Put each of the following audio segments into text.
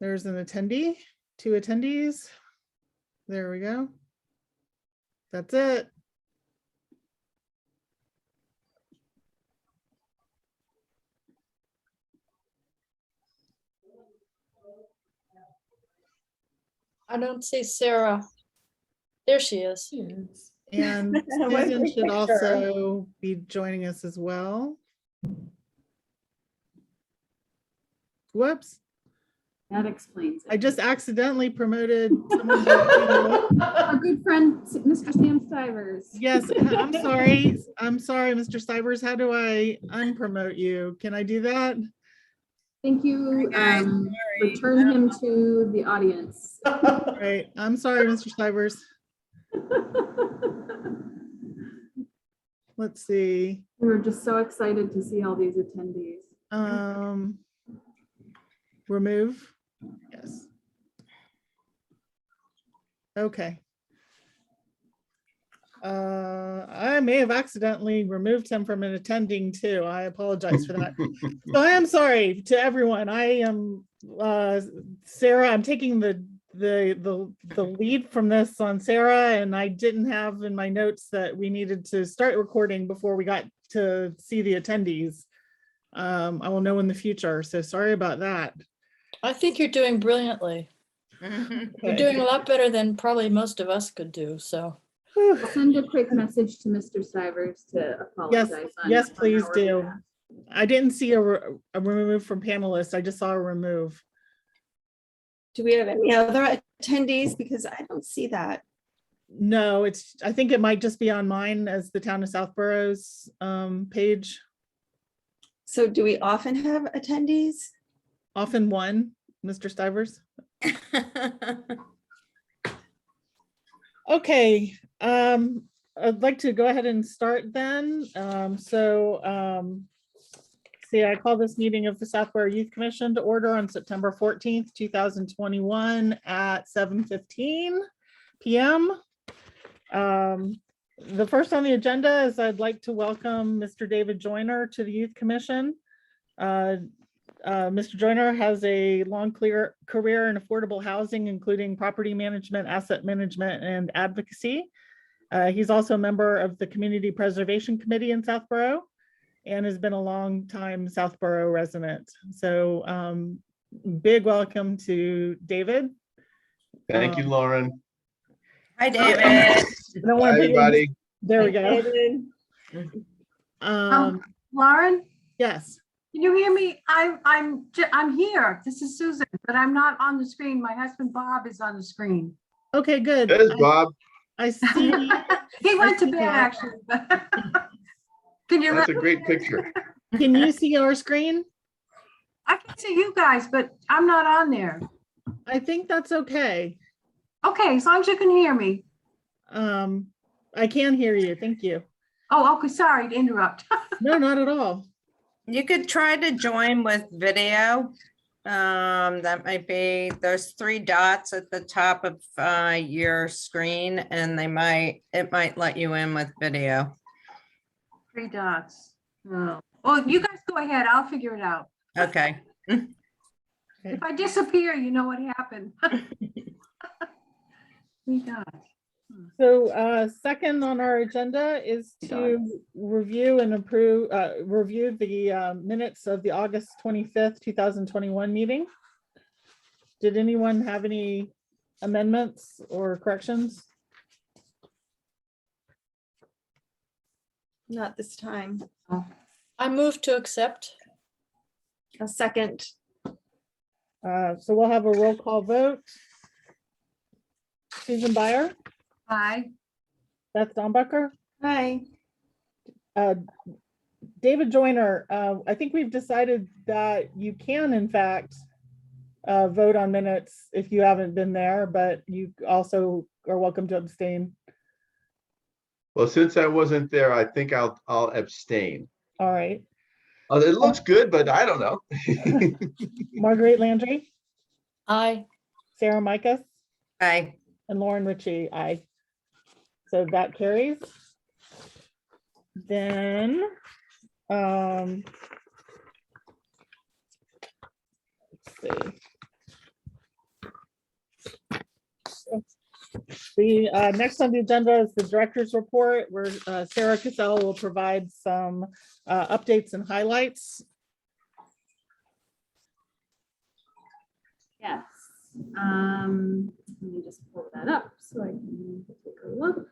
There's an attendee, 2 attendees. There we go. That's it. I don't see Sarah. There she is. And Where's Susan her should picture? also be joining us as well. Whoops, That explains I it. just accidentally promoted someone to- Our good friend, Mr. Sam Stivers. Yes, I'm sorry. I'm sorry, Mr. Stivers. How do I unpromote you? Can I do that? Thank you. Guys, sorry. Return him to the audience. Right. I'm sorry, Mr. Stivers. Let's see. We were just so excited to see all these attendees. Remove. Yes. Okay. I may have accidentally removed him from an attending too. I apologize for that. So I am sorry to everyone. I am Sarah. I'm taking the lead from this on Sarah, and I didn't have in my notes that we needed to start recording before we got to see the attendees. I will know in the future. So sorry about that. I think you're doing brilliantly. You're Okay. doing a lot better than probably most of us could do. So Whew. I'll send a quick message to Mr. Stivers to apologize. Yes, please our do. behalf. I didn't see a remove from panelists. I just saw a remove. Do we have any other attendees? Because I don't see that. No, I think it might just be on mine as the Town of Southborough's page. So do we often have attendees? Often one, Mr. Stivers. Okay, I'd like to go ahead and start then. See, I call this meeting of the Southborough Youth Commission to order on September 14th, 2021 at 7:15 p.m. The first on the agenda is I'd like to welcome Mr. David Joyner to the Youth Commission. Mr. Joyner has a long career in affordable housing, including property management, asset management, and advocacy. He's also a member of the Community Preservation Committee in Southborough and has been a long time Southborough resident. So big welcome to David. Thank you, Lauren. Hi, David. Hi, Hi, everybody. There we go. David. Lauren, Yes. can you hear me? I'm here. This is Susan, but I'm not on the screen. My husband Bob is on the screen. Okay, good. There's Bob. I see. He went to see bed that. actually. Can you? That's a great picture. Can you see our screen? I can see you guys, but I'm not on there. I think that's okay. Okay, as long as you can hear me. I can hear you. Thank you. Oh, okay. Sorry to interrupt. No, not at all. You could try to join with video. That might be, there's 3 dots at the top of your screen, and it might let you in with video. 3 dots. Oh, well, you guys go ahead. I'll figure it out. Okay. If I disappear, you know what happened. 3 dots. So second on our agenda is to review and approve, review the minutes of the August 25th, 2021 meeting. Did anyone have any amendments or corrections? Not this time. I move to accept. A second. So we'll have a roll call vote. Susan Byer, Hi. Beth Dombacher, Hi. David Joyner. I think we've decided that you can, in fact, vote on minutes if you haven't been there, but you also are welcome to abstain. Well, since I wasn't there, I think I'll abstain. All right. It looks good, but I don't know. Marguerite Landry, Aye. Sarah Micas, Bye. and Lauren Ritchie, aye. So that carries. Then, let's see. The next on the agenda is the director's report, where Sarah Cassell will provide some updates and highlights. Yes. Let me just pull that up so I can take a look.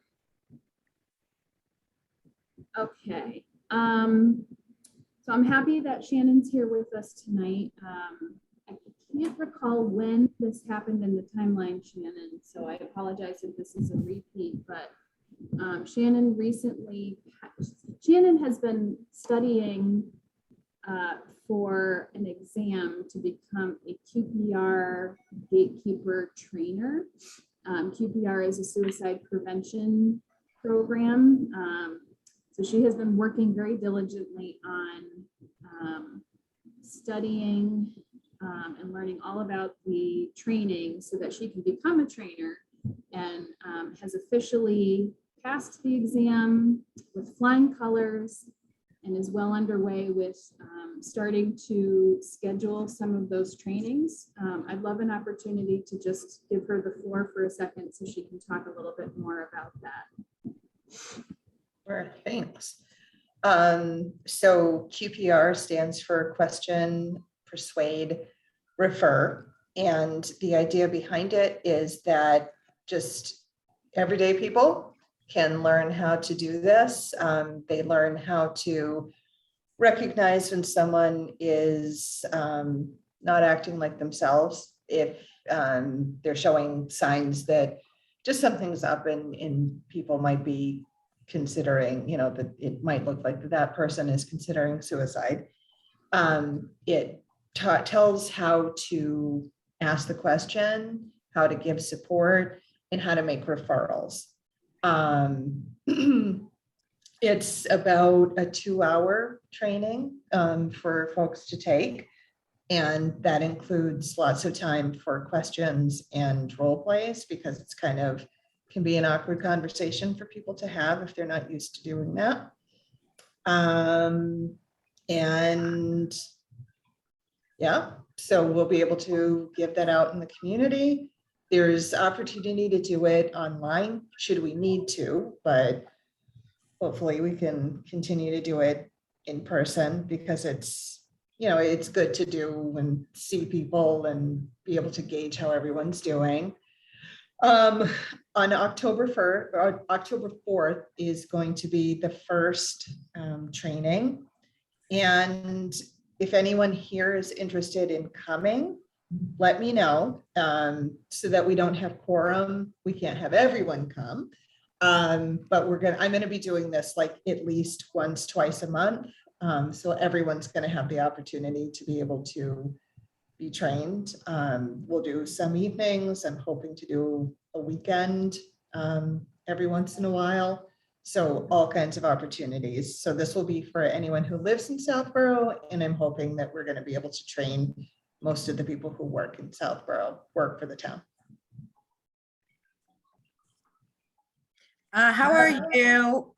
Okay. So I'm happy that Shannon's here with us tonight. I can't recall when this happened in the timeline, Shannon, so I apologize if this is a repeat, but Shannon has been studying for an exam to become a QPR gatekeeper trainer. QPR is a suicide prevention program. So she has been working very diligently on studying and learning all about the training so that she can become a trainer, and has officially passed the exam with flying colors and is well underway with starting to schedule some of those trainings. I'd love an opportunity to just give her the floor for a second so she can talk a little bit more about that. Sure, thanks. So QPR stands for question, persuade, refer. And the idea behind it is that just everyday people can learn how to do this. They learn how to recognize when someone is not acting like themselves, if they're showing signs that just something's up, and people might be considering, that it might look like that person is considering suicide. It tells how to ask the question, how to give support, and how to make referrals. It's about a 2-hour training for folks to take, and that includes lots of time for questions and role plays, because it's can be an awkward conversation for people to have if they're not used to doing that. And yeah, so we'll be able to give that out in the community. There's opportunity to do it online should we need to, but hopefully we can continue to do it in person, because it's good to do and see people and be able to gauge how everyone's doing. On October 4th is going to be the first training. And if anyone here is interested in coming, let me know, so that we don't have quorum. We can't have everyone come. But I'm going to be doing this like at least once, twice a month. So everyone's going to have the opportunity to be able to be trained. We'll do some evenings. I'm hoping to do a weekend every once in a while. So all kinds of opportunities. So this will be for anyone who lives in Southborough, and I'm hoping that we're going to be able to train most of the people who work in Southborough, work for the town. How are you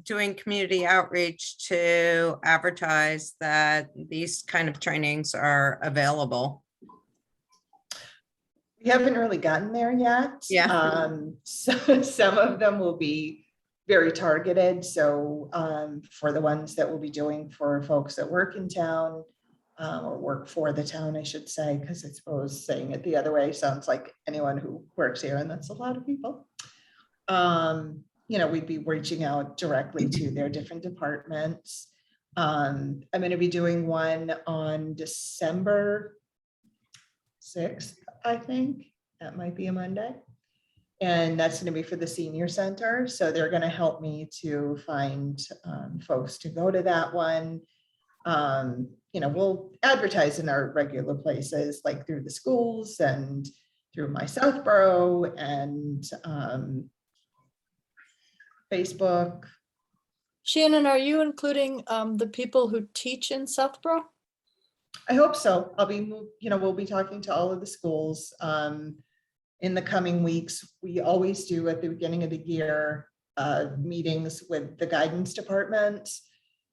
doing community outreach to advertise that these kind of trainings are available? We haven't really gotten there yet. Yeah. So some of them will be very targeted. So for the ones that we'll be doing for folks that work in town, or work for the town, I should say, because I suppose saying it the other way sounds like anyone who works here, and that's a lot of people. We'd be reaching out directly to their different departments. I'm going to be doing one on December 6th, I think. That might be a Monday. And that's going to be for the senior center. So they're going to help me to find folks to go to that one. We'll advertise in our regular places, like through the schools and through my Southborough and Facebook. Shannon, are you including the people who teach in Southborough? I hope so. We'll be talking to all of the schools in the coming weeks. We always do at the beginning of the year meetings with the guidance department.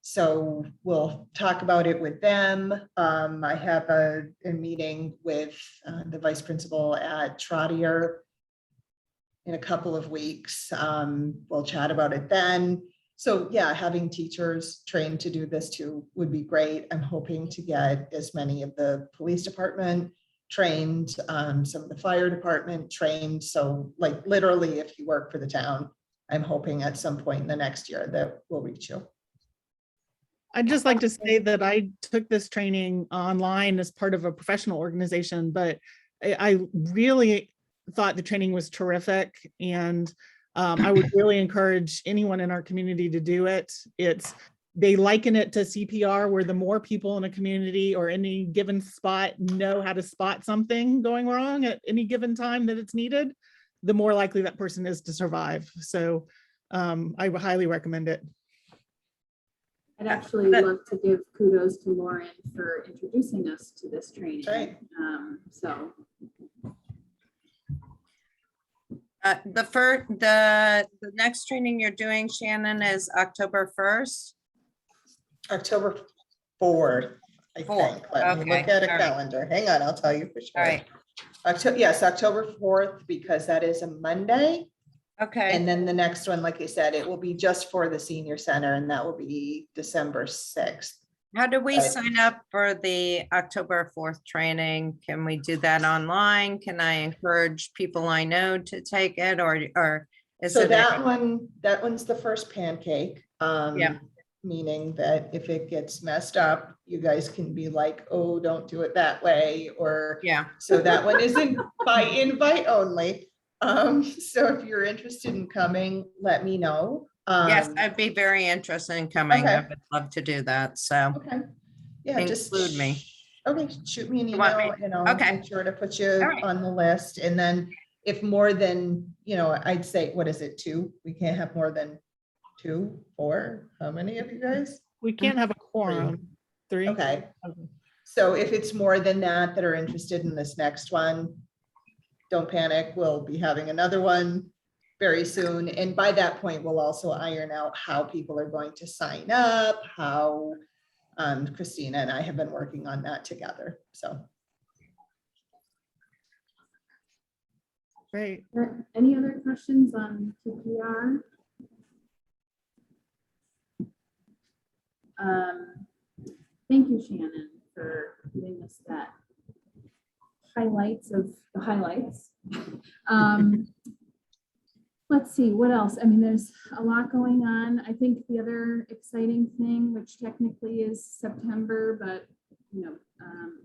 So we'll talk about it with them. I have a meeting with the vice principal at Trottier in a couple of weeks. We'll chat about it then. So yeah, having teachers trained to do this too would be great. I'm hoping to get as many of the police department trained, some of the fire department trained. So like literally, if you work for the town, I'm hoping at some point in the next year that we'll reach you. I'd just like to say that I took this training online as part of a professional organization, but I really thought the training was terrific. And I would really encourage anyone in our community to do it. They liken it to CPR, where the more people in a community or any given spot know how to spot something going wrong at any given time that it's needed, the more likely that person is to survive. So I would highly recommend it. I'd actually love to give kudos to Lauren for introducing us to this training. Right. So the next training you're doing, Shannon, is October 1st. October 4th, I Fourth, think. Let me okay, look at a all right. calendar. Hang on, I'll tell you for sure. All right. Yes, October 4th, because that is a Monday. Okay. And then the next one, like you said, it will be just for the senior center, and that will be December 6th. How do we Right. sign up for the October 4th training? Can we do that online? Can I encourage people I know to take it, or is So it? that one's the first pancake. Yeah. Meaning that if it gets messed up, you guys can be like, oh, don't do it that way, or Yeah. so that one isn't by invite only. So if you're interested in coming, let me know. Yes, I'd be very interested in coming. I Okay. would love to do that. So Okay. Yeah, just include me. Okay, shoot me an You want me- email and I'll Okay. make sure to put you All right. on the list. And then if more than, I'd say, what is it, 2? We can't have more than 2, 4. How many of you guys? We can't have a quorum. 3. Okay. So if it's more than that are interested in this next one, don't panic. We'll be having another one very soon. And by that point, we'll also iron out how people are going to sign up, how Christina and I have been working on that together. So. Great. any other questions on QPR? Thank you, Shannon, for giving us that highlights of the highlights. Let's see, what else? I mean, there's a lot going on. I think the other exciting thing, which technically is September, but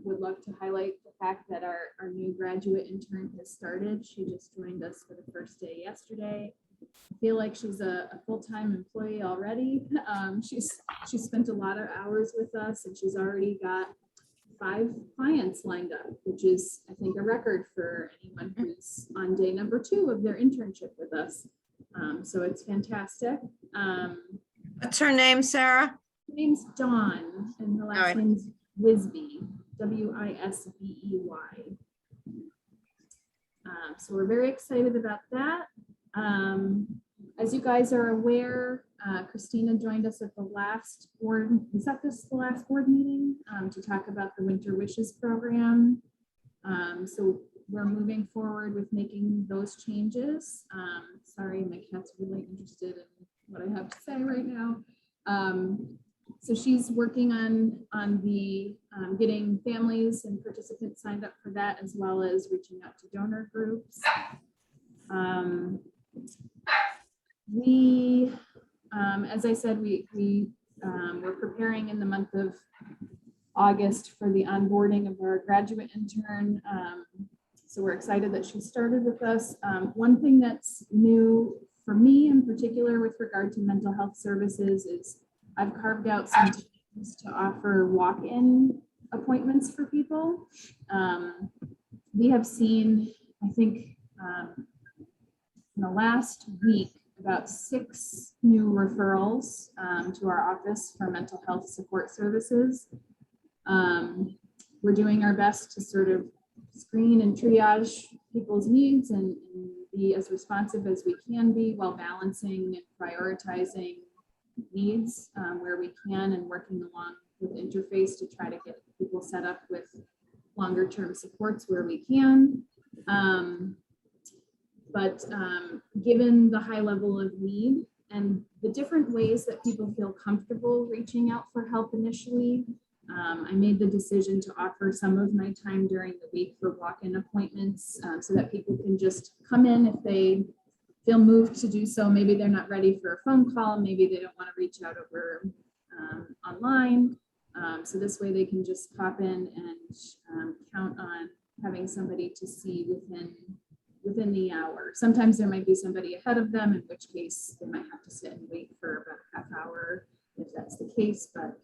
would love to highlight the fact that our new graduate intern has started. She just joined us for the first day yesterday. I feel like she's a full-time employee already. She's spent a lot of hours with us, and she's already got 5 clients lined up, which is, I think, a record for anyone who's on day number 2 of their internship with us. So it's fantastic. What's her name, Sarah? Her name's Dawn, and her last All right. name's Wisby, Wisbey. So we're very excited about that. As you guys are aware, Christina joined us at the last board, was that the last board meeting, to talk about the Winter Wishes program. So we're moving forward with making those changes. Sorry, my cat's really interested in what I have to say right now. So she's working on the getting families and participants signed up for that, as well as reaching out to donor groups. As I said, we're preparing in the month of August for the onboarding of our graduate intern. So we're excited that she started with us. One thing that's new for me in particular with regard to mental health services is I've carved out some times to offer walk-in appointments for people. We have seen, I think, in the last week, about 6 new referrals to our office for mental health support services. We're doing our best to sort of screen and triage people's needs and be as responsive as we can be while balancing and prioritizing needs where we can, and working along with interface to try to get people set up with longer term supports where we can. But given the high level of need and the different ways that people feel comfortable reaching out for help initially, I made the decision to offer some of my time during the week for walk-in appointments so that people can just come in if they feel moved to do so. Maybe they're not ready for a phone call. Maybe they don't want to reach out over online. So this way they can just pop in and count on having somebody to see within the hour. Sometimes there might be somebody ahead of them, in which case they might have to sit and wait for about a half hour if that's the case. But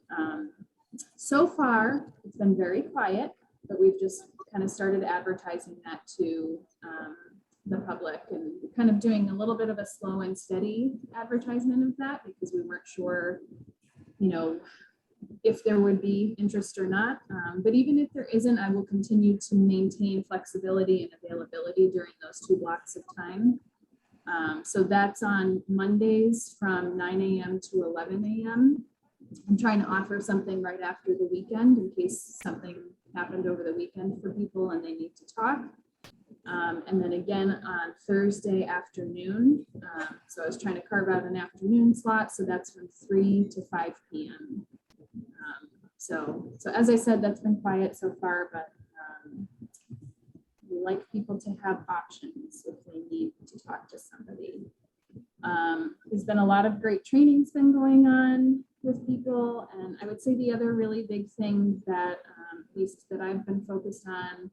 so far it's been very quiet, but we've just kind of started advertising that to the public and kind of doing a little bit of a slow and steady advertisement of that, because we weren't sure, you know, if there would be interest or not. But even if there isn't, I will continue to maintain flexibility and availability during those 2 blocks of time. So that's on Mondays from 9 a.m. to 11 a.m. I'm trying to offer something right after the weekend in case something happened over the weekend for people and they need to talk. And then again on Thursday afternoon. So I was trying to carve out an afternoon slot. So that's from 3 to 5 p.m. So as I said, that's been quiet so far, but we like people to have options if they need to talk to somebody. There's been a lot of great trainings been going on with people. And I would say the other really big thing that, at least that I've been focused on,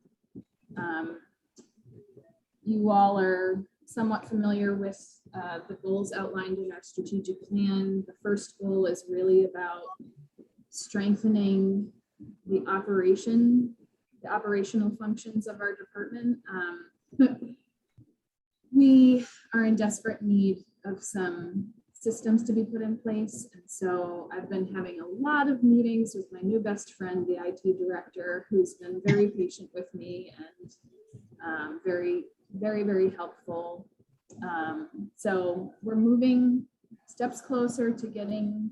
you all are somewhat familiar with the goals outlined in our strategic plan. The first goal is really about strengthening the operational functions of our department. We are in desperate need of some systems to be put in place. And so I've been having a lot of meetings with my new best friend, the IT director, who's been very patient with me and very, very helpful. So we're moving steps closer to getting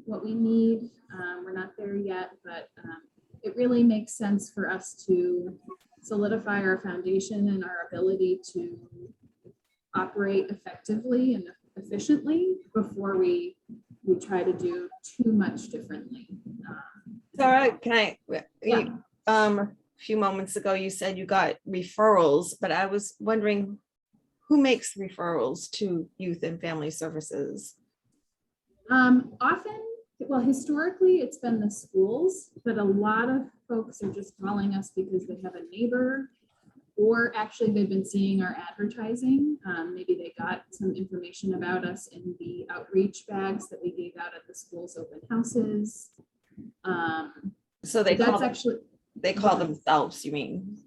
what we need. We're not there yet, but it really makes sense for us to solidify our foundation and our ability to operate effectively and efficiently before we try to do too much differently. Sarah, can I, Yeah. a few moments ago, you said you got referrals, but I was wondering who makes referrals to youth and family services? Often, well, historically, it's been the schools, but a lot of folks are just calling us because they have a neighbor, or actually they've been seeing our advertising. Maybe they got some information about us in the outreach bags that we gave out at the school's open houses. So they that's call, actually, they call themselves, you mean?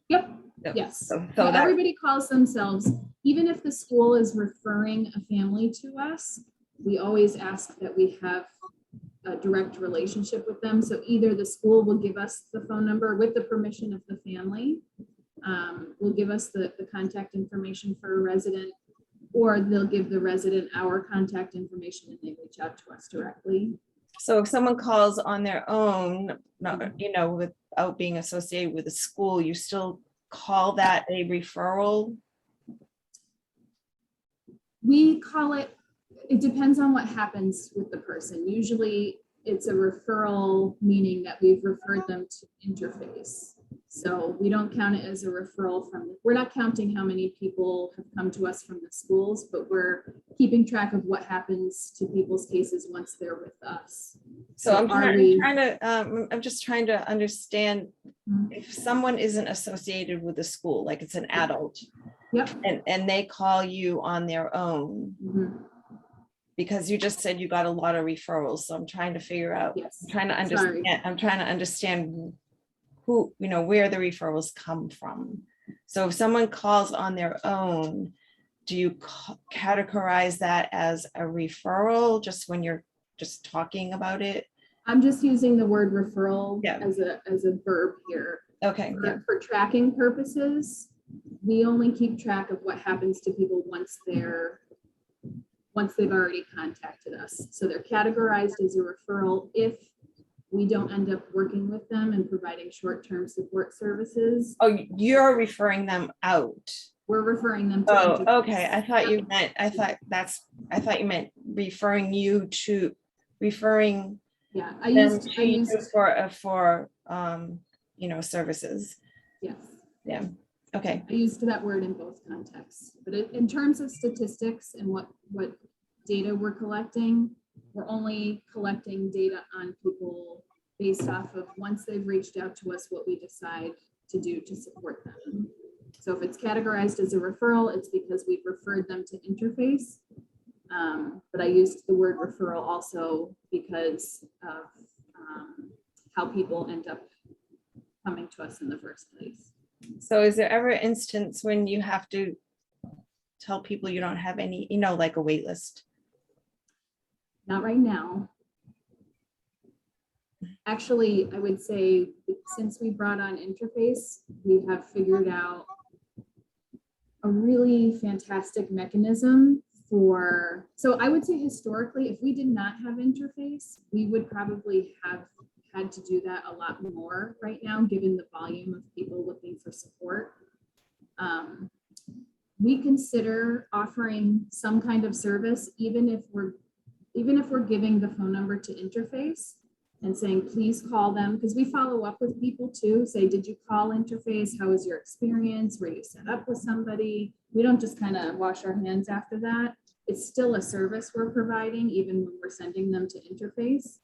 yep. Yep. Yes. So Yeah, that, everybody calls themselves, even if the school is referring a family to us, we always ask that we have a direct relationship with them. So either the school will give us the phone number with the permission of the family, will give us the contact information for a resident, or they'll give the resident our contact information and they reach out to us directly. so if someone calls on their own, not, you know, without being associated with a school, you still call that a referral? We call it, it depends on what happens with the person. Usually it's a referral, meaning that we've referred them to interface. So we don't count it as a referral from, we're not counting how many people have come to us from the schools, but we're keeping track of what happens to people's cases once they're with us. So I'm are we- I'm just trying to understand if someone isn't associated with a school, like it's an adult. Yep. And they call you on their own, Mhm. because you just said you got a lot of referrals. So I'm trying to figure out, Yes. I'm trying to Sorry. understand, who, you know, where the referrals come from. So if someone calls on their own, do you categorize that as a referral just when you're just talking about it? I'm just using the word referral Yeah. as a verb here. Okay, yeah. For tracking purposes, we only keep track of what happens to people once they're once they've already contacted us. So they're categorized as a referral if we don't end up working with them and providing short-term support services. Oh, you're referring them out. We're referring them to. Oh, interface. okay. I thought you meant referring Yeah, I them used, to you for services. yes. Yeah. Okay. I used that word in both contexts, but in terms of statistics and what data we're collecting, we're only collecting data on people based off of once they've reached out to us, what we decide to do to support them. So if it's categorized as a referral, it's because we've referred them to interface. But I used the word referral also because of how people end up coming to us in the first place. So is there ever an instance when you have to tell people you don't have any, like a wait list? Not right now. Actually, I would say since we brought on interface, we have figured out a really fantastic mechanism for, so I would say historically, if we did not have interface, we would probably have had to do that a lot more right now, given the volume of people looking for support. We consider offering some kind of service, even if we're giving the phone number to interface and saying, please call them, because we follow up with people too, say, did you call interface? How was your experience? Were you set up with somebody? We don't just kind of wash our hands after that. It's still a service we're providing, even when we're sending them to interface.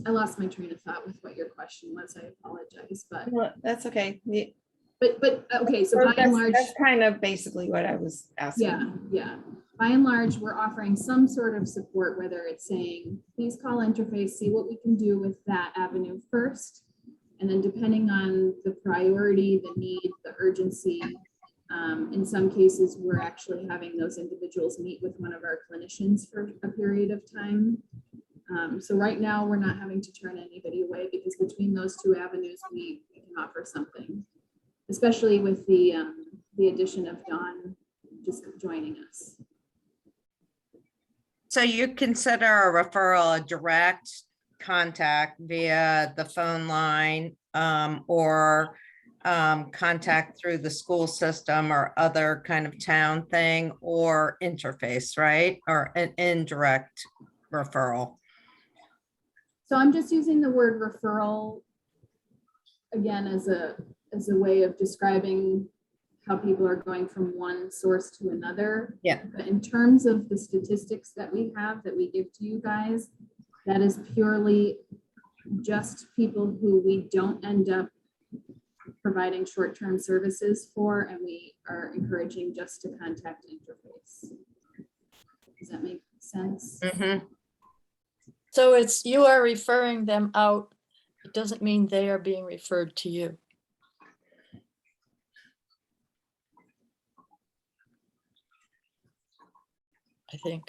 I lost my train of thought with what your question was. I apologize, but Well, that's okay. but okay. So by and large, that's kind of basically what I was asking. yeah. By and large, we're offering some sort of support, whether it's saying, please call interface, see what we can do with that avenue first. And then depending on the priority, the need, the urgency, in some cases, we're actually having those individuals meet with one of our clinicians for a period of time. So right now, we're not having to turn anybody away because between those two avenues, we can offer something, especially with the addition of Dawn just joining us. So you consider a referral a direct contact via the phone line or contact through the school system or other kind of town thing or interface, right? Or an indirect referral. So I'm just using the word referral again as a way of describing how people are going from one source to another. Yeah. But in terms of the statistics that we have that we give to you guys, that is purely just people who we don't end up providing short-term services for, and we are encouraging just to contact interface. Does that make sense? Mm-hmm. So it's, you are referring them out. It doesn't mean they are being referred to you. I think.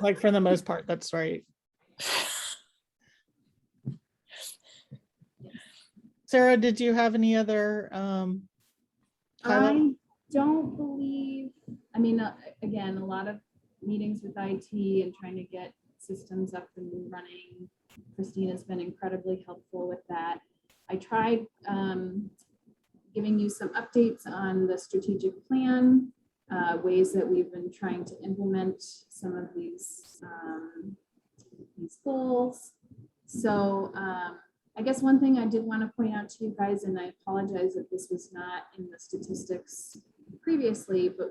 Like for the most part, that's right. Sarah, did you have any other I don't believe, I mean, again, a lot of meetings with IT and trying to get systems up and running. Christina's been incredibly helpful with that. I tried giving you some updates on the strategic plan, ways that we've been trying to implement some of these goals. So I guess one thing I did want to point out to you guys, and I apologize that this was not in the statistics previously, but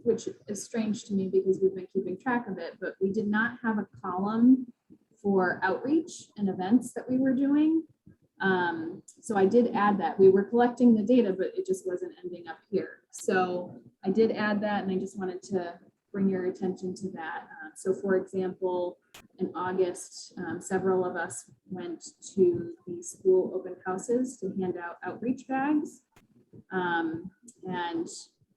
which is strange to me because we've been keeping track of it, but we did not have a column for outreach and events that we were doing. So I did add that. We were collecting the data, but it just wasn't ending up here. So I did add that, and I just wanted to bring your attention to that. So for example, in August, several of us went to the school open houses to hand out outreach bags. And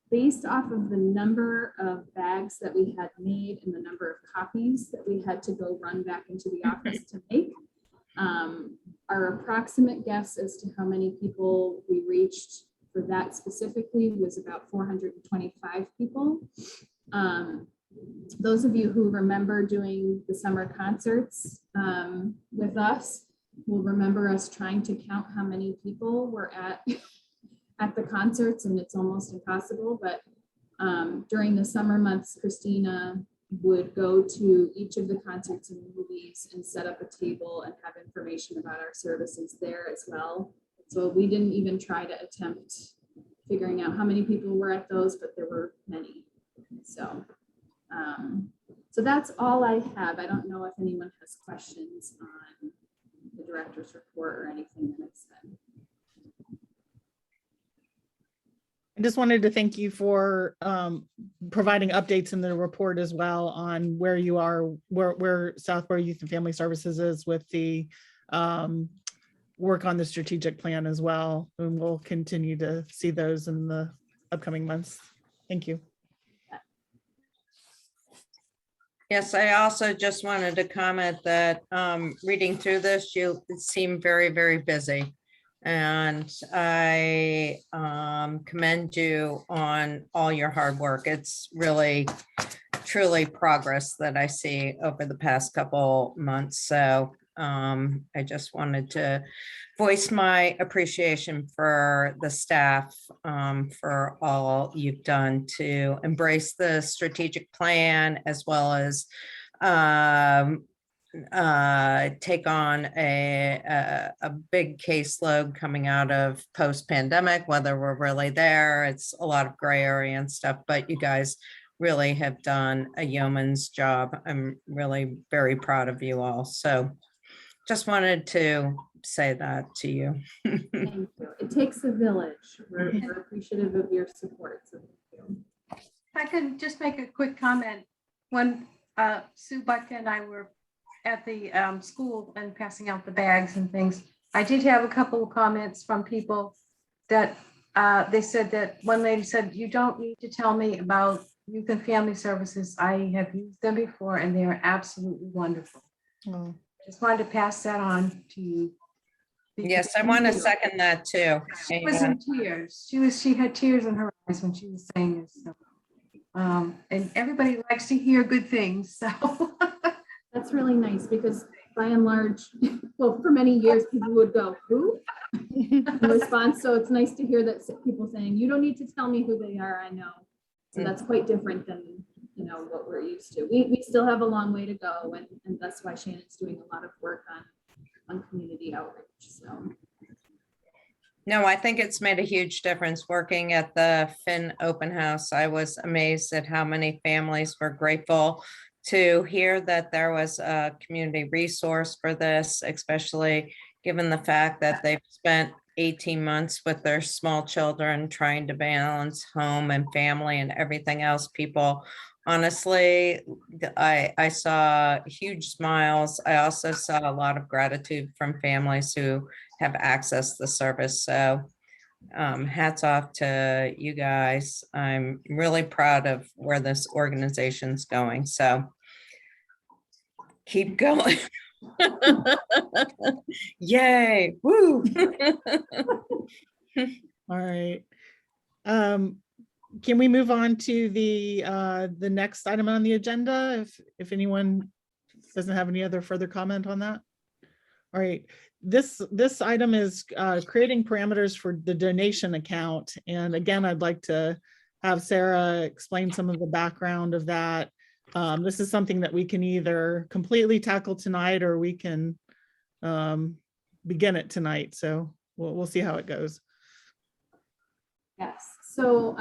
based off of the number of bags that we had made and the number of copies that we had to go run back into the office to make, our approximate guess as to how many people we reached for that specifically was about 425 people. Those of you who remember doing the summer concerts with us will remember us trying to count how many people were at the concerts, and it's almost impossible. But during the summer months, Christina would go to each of the concerts and movies and set up a table and have information about our services there as well. So we didn't even try to attempt figuring out how many people were at those, but there were many. So, so that's all I have. I don't know if anyone has questions on the director's report or anything that I said. I just wanted to thank you for providing updates in the report as well on where you are, where Southborough Youth and Family Services is with the work on the strategic plan as well. And we'll continue to see those in the upcoming months. Thank you. Yes, I also just wanted to comment that reading through this, you seem very, very busy. And I commend you on all your hard work. It's really, truly progress that I see over the past couple months. So I just wanted to voice my appreciation for the staff for all you've done to embrace the strategic plan, as well as take on a big caseload coming out of post-pandemic, whether we're really there. It's a lot of gray area and stuff, but you guys really have done a yeoman's job. I'm really very proud of you all. So just wanted to say that to you. Thank you. It takes a village. We're appreciative of your support. So thank you. If I could just make a quick comment. When Sue Butka and I were at the school and passing out the bags and things, I did have a couple of comments from people that they said that one lady said, you don't need to tell me about youth and family services. I have used them before and they are absolutely wonderful. Oh. Just wanted to pass that on to you. Yes, I want to second that too. She was in tears. She had tears in her eyes when she was saying this. So, and everybody likes to hear good things. So That's really nice because by and large, well, for many years, people would go, who? In response. So it's nice to hear that people saying, you don't need to tell me who they are, I know. So that's quite different than, you know, what we're used to. We still have a long way to go, and that's why Shannon's doing a lot of work on community outreach. So No, I think it's made a huge difference working at the Finn Open House. I was amazed at how many families were grateful to hear that there was a community resource for this, especially given the fact that they've spent 18 months with their small children trying to balance home and family and everything else. People, honestly, I saw huge smiles. I also saw a lot of gratitude from families who have accessed the service. So hats off to you guys. I'm really proud of where this organization's going. So keep going. Yay. Woo. All right. Can we move on to the next item on the agenda? If anyone doesn't have any other further comment on that. All right. This item is creating parameters for the donation account. And again, I'd like to have Sarah explain some of the background of that. This is something that we can either completely tackle tonight or we can begin it tonight. So we'll see how it goes. yes. So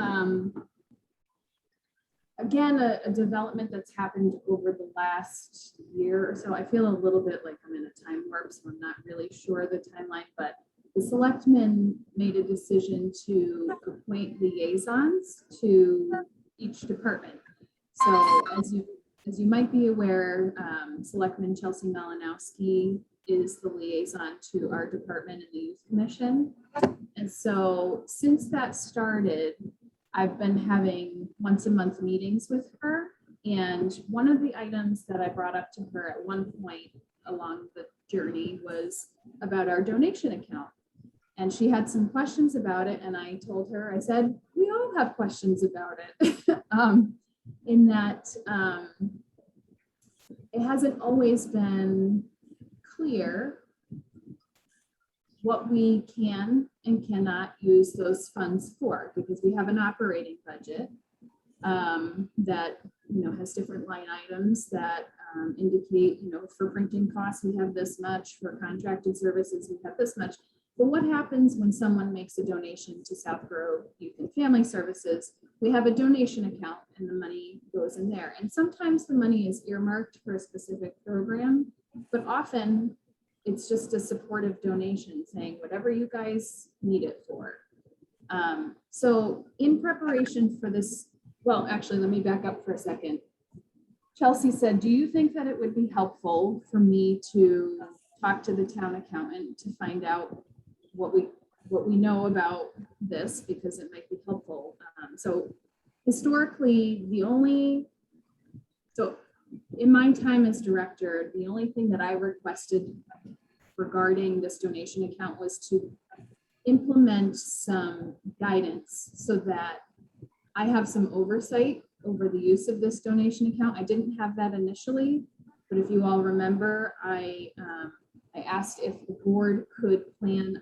again, a development that's happened over the last year or so. I feel a little bit like I'm in a time warp, so I'm not really sure the timeline, but the selectmen made a decision to appoint liaisons to each department. So as you might be aware, Selectman Chelsea Malinowski is the liaison to our department in the Youth Commission. And so since that started, I've been having once a month meetings with her. And one of the items that I brought up to her at one point along the journey was about our donation account. And she had some questions about it, and I told her, I said, we all have questions about it. In that it hasn't always been clear what we can and cannot use those funds for, because we have an operating budget that has different line items that indicate, for printing costs, we have this much, for contracted services, we have this much. But what happens when someone makes a donation to South Grove Youth and Family Services? We have a donation account and the money goes in there. And sometimes the money is earmarked for a specific program, but often it's just a supportive donation saying whatever you guys need it for. So in preparation for this, well, actually, let me back up for a second. Chelsea said, do you think that it would be helpful for me to talk to the town accountant to find out what we know about this, because it might be helpful? So historically, so in my time as director, the only thing that I requested regarding this donation account was to implement some guidance so that I have some oversight over the use of this donation account. I didn't have that initially, but if you all remember, I asked if the board could plan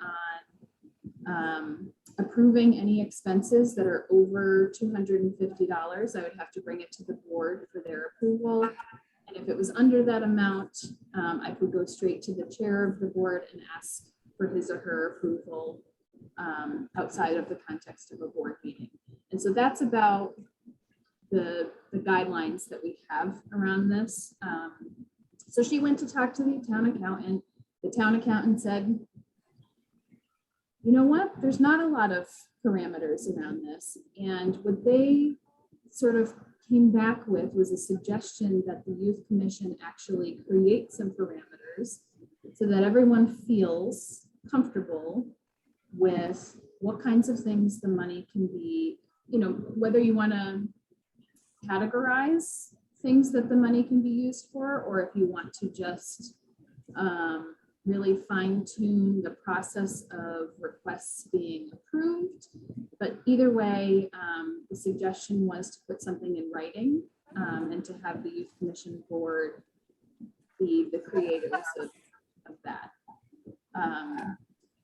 on approving any expenses that are over $250. I would have to bring it to the board for their approval. And if it was under that amount, I could go straight to the chair of the board and ask for his or her approval outside of the context of a board meeting. And so that's about the guidelines that we have around this. So she went to talk to the town accountant. The town accountant said, you know what, there's not a lot of parameters around this. And what they sort of came back with was a suggestion that the Youth Commission actually create some parameters so that everyone feels comfortable with what kinds of things the money can be, whether you want to categorize things that the money can be used for, or if you want to just really fine tune the process of requests being approved. But either way, the suggestion was to put something in writing and to have the Youth Commission board be the creators of that.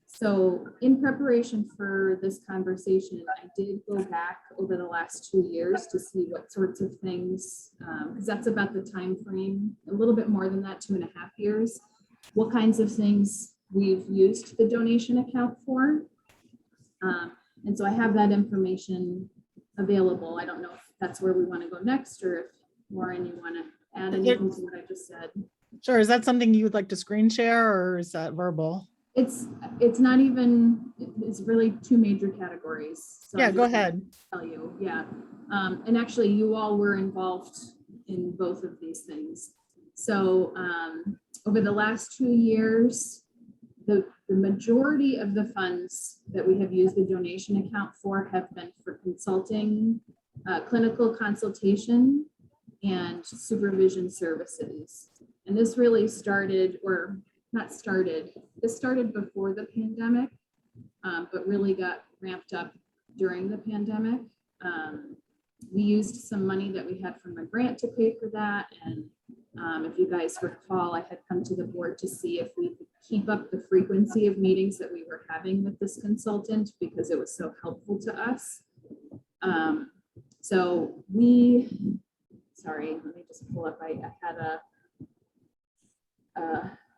So in preparation for this conversation, I did go back over the last 2 years to see what sorts of things, because that's about the time frame, a little bit more than that, 2.5 years, what kinds of things we've used the donation account for. And so I have that information available. I don't know if that's where we want to go next, or if Warren, you want to add anything to what I just said. Sure. Is that something you would like to screen share, or is that verbal? It's not even, it's really 2 major categories. So Yeah, go ahead. Tell you, yeah. And actually you all were involved in both of these things. So over the last 2 years, the majority of the funds that we have used the donation account for have been for consulting, clinical consultation, and supervision services. And this really started, or not started, this started before the pandemic, but really got ramped up during the pandemic. We used some money that we had from a grant to pay for that. And if you guys recall, I had come to the board to see if we could keep up the frequency of meetings that we were having with this consultant, because it was so helpful to us. So sorry, let me just pull up, I had a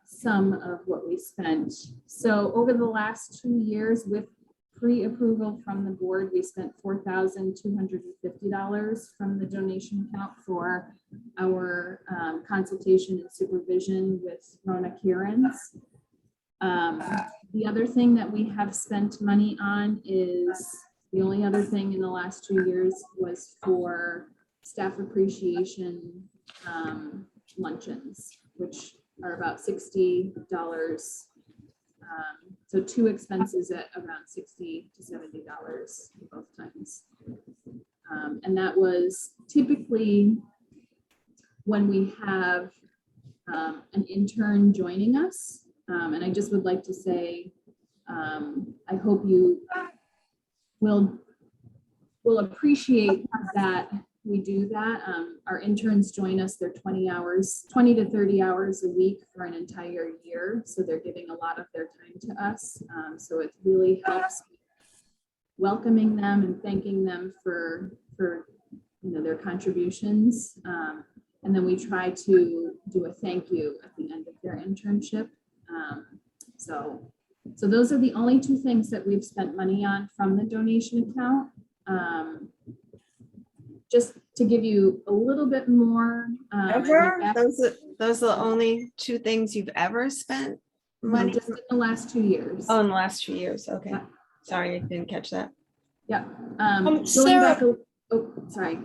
sum of what we spent. So over the last 2 years, with pre-approval from the board, we spent $4,250 from the donation account for our consultation and supervision with Rona Kieran's. The other thing that we have spent money on is, the only other thing in the last 2 years was for staff appreciation luncheons, which are about $60. So 2 expenses at around $60 to $70 both times. And that was typically when we have an intern joining us. And I just would like to say, I hope you will appreciate that we do that. Our interns join us, they're 20 to 30 hours a week for an entire year. So they're giving a lot of their time to us. So it really helps welcoming them and thanking them for their contributions. And then we try to do a thank you at the end of their internship. So those are the only two things that we've spent money on from the donation account. Just to give you a little bit more. Ever? Those are the only two things you've ever spent money? Just in the last 2 years. Oh, in the last 2 years. Okay. Yeah. Sorry, I didn't catch that. Yeah. Sarah, Sorry.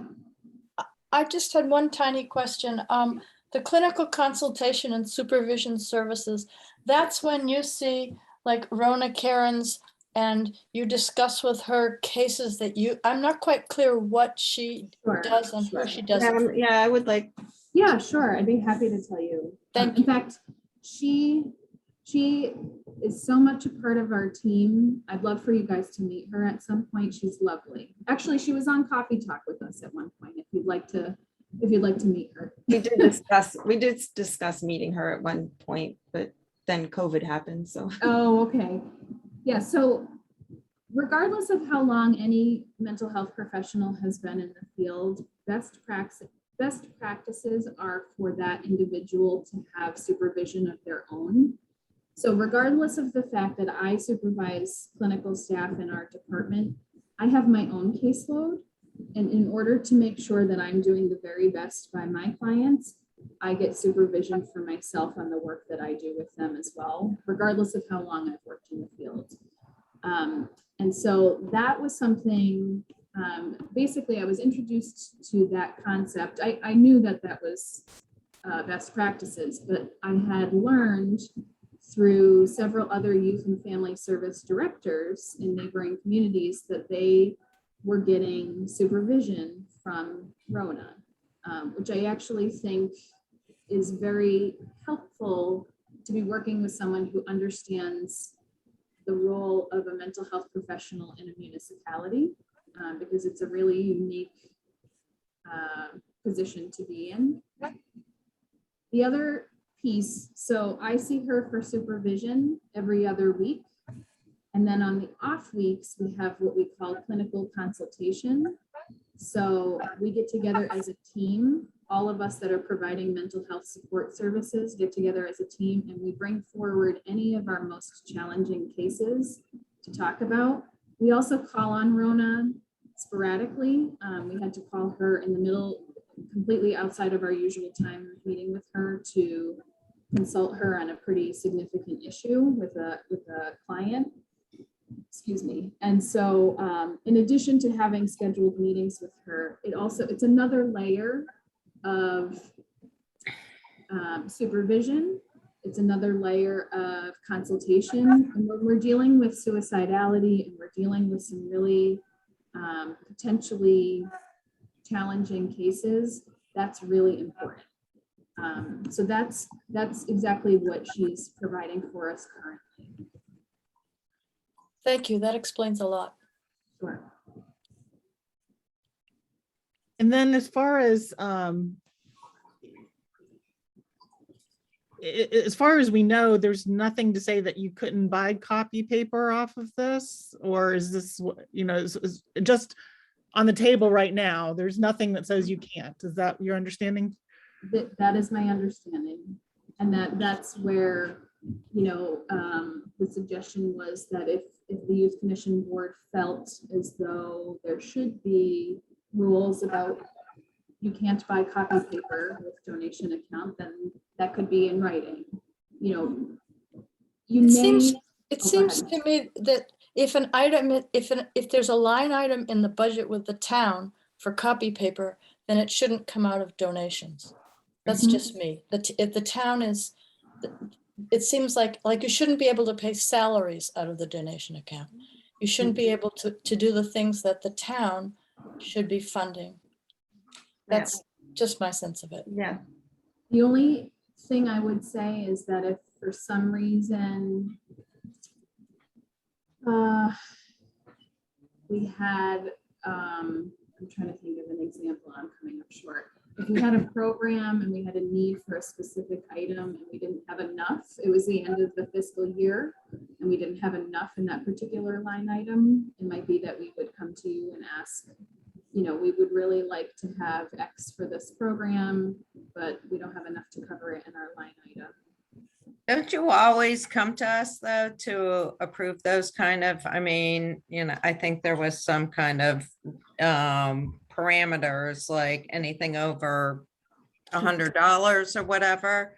I just had one tiny question. The clinical consultation and supervision services, that's when you see like Rona Karen's and you discuss with her cases that I'm not quite clear what she does and who she does it for. Yeah, I would like. Yeah, sure. I'd be happy to tell you. Thank you. In fact, she is so much a part of our team. I'd love for you guys to meet her at some point. She's lovely. Actually, she was on Coffee Talk with us at one point. If you'd like to meet her. We did discuss meeting her at one point, but then COVID happened. So. Oh, okay. Yeah. So regardless of how long any mental health professional has been in the field, best practices are for that individual to have supervision of their own. So regardless of the fact that I supervise clinical staff in our department, I have my own caseload. And in order to make sure that I'm doing the very best by my clients, I get supervision for myself on the work that I do with them as well, regardless of how long I've worked in the field. And so that was something, basically I was introduced to that concept. I knew that was best practices, but I had learned through several other youth and family service directors in neighboring communities that they were getting supervision from Rona, which I actually think is very helpful to be working with someone who understands the role of a mental health professional in a municipality, because it's a really unique position to be in. The other piece, so I see her for supervision every other week. And then on the off weeks, we have what we call clinical consultation. So we get together as a team. All of us that are providing mental health support services get together as a team, and we bring forward any of our most challenging cases to talk about. We also call on Rona sporadically. We had to call her in the middle, completely outside of our usual time meeting with her to consult her on a pretty significant issue with a client. Excuse me. And so in addition to having scheduled meetings with her, it's another layer of supervision. It's another layer of consultation. And when we're dealing with suicidality and we're dealing with some really potentially challenging cases, that's really important. So that's exactly what she's providing for us currently. Thank you. That explains a lot. Sure. And then as far as we know, there's nothing to say that you couldn't buy copy paper off of this, or is this, is just on the table right now? There's nothing that says you can't. Is that your understanding? That is my understanding. And that's where, the suggestion was that if the Youth Commission Board felt as though there should be rules about you can't buy copy paper with donation account, then that could be in writing. It seems to me that if there's a line item in the budget with the town for copy paper, then it shouldn't come out of donations. That's just me. If the town is, it seems like you shouldn't be able to pay salaries out of the donation account. You shouldn't be able to do the things that the town should be funding. That's just my sense of it. Yeah. The only thing I would say is that if for some reason We had, I'm trying to think of an example, I'm coming up short. If we had a program and we had a need for a specific item and we didn't have enough, it was the end of the fiscal year and we didn't have enough in that particular line item, it might be that we would come to you and ask, you know, we would really like to have X for this program, but we don't have enough to cover it in our line item. Don't you always come to us though to approve those kind of, I mean, you know, I think there was some kind of parameters, like anything over $100 or whatever.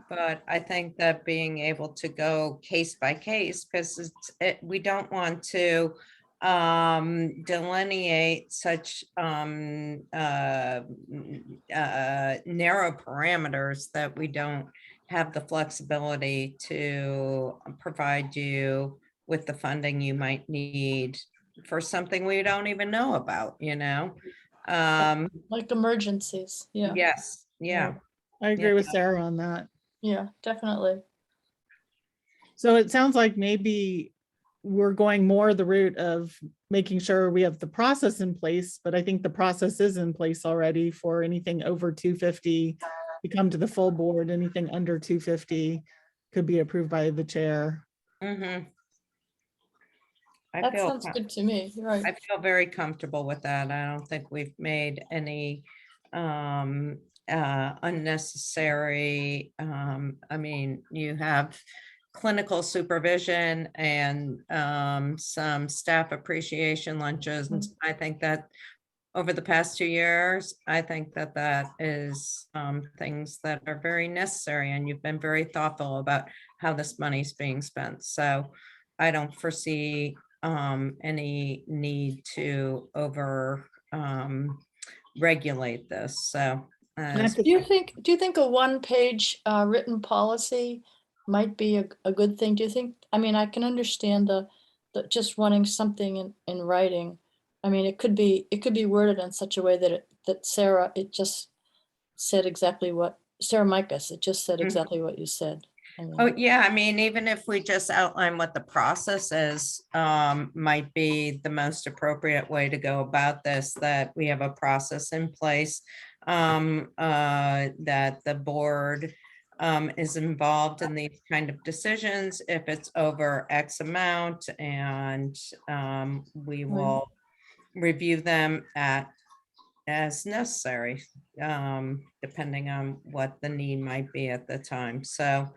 But I think that being able to go case by case, because we don't want to delineate such narrow parameters that we don't have the flexibility to provide you with the funding you might need for something we don't even know about, you know? Like emergencies, yeah, Yes, yeah. I agree Yeah. with Sarah on that. yeah, definitely. So it sounds like maybe we're going more the route of making sure we have the process in place, but I think the process is in place already for anything over 250. You come to the full board, anything under 250 could be approved by the chair. Mhm. That sounds good to me, you're right. I feel very comfortable with that. I don't think we've made any unnecessary, I mean, you have clinical supervision and some staff appreciation lunches. And I think that over the past 2 years, I think that that is things that are very necessary, and you've been very thoughtful about how this money is being spent. So I don't foresee any need to over regulate this. So And Do you think a one-page written policy might be a good thing? Do you think, I mean, I can understand the just wanting something in writing. I mean, it could be worded in such a way that Sarah, it just said exactly what, Sarah Micas, it just said exactly what you said. I mean, oh, yeah, I mean, even if we just outline what the process is, might be the most appropriate way to go about this, that we have a process in place, that the board is involved in these kind of decisions if it's over X amount, and we will review them as necessary, depending on what the need might be at the time. So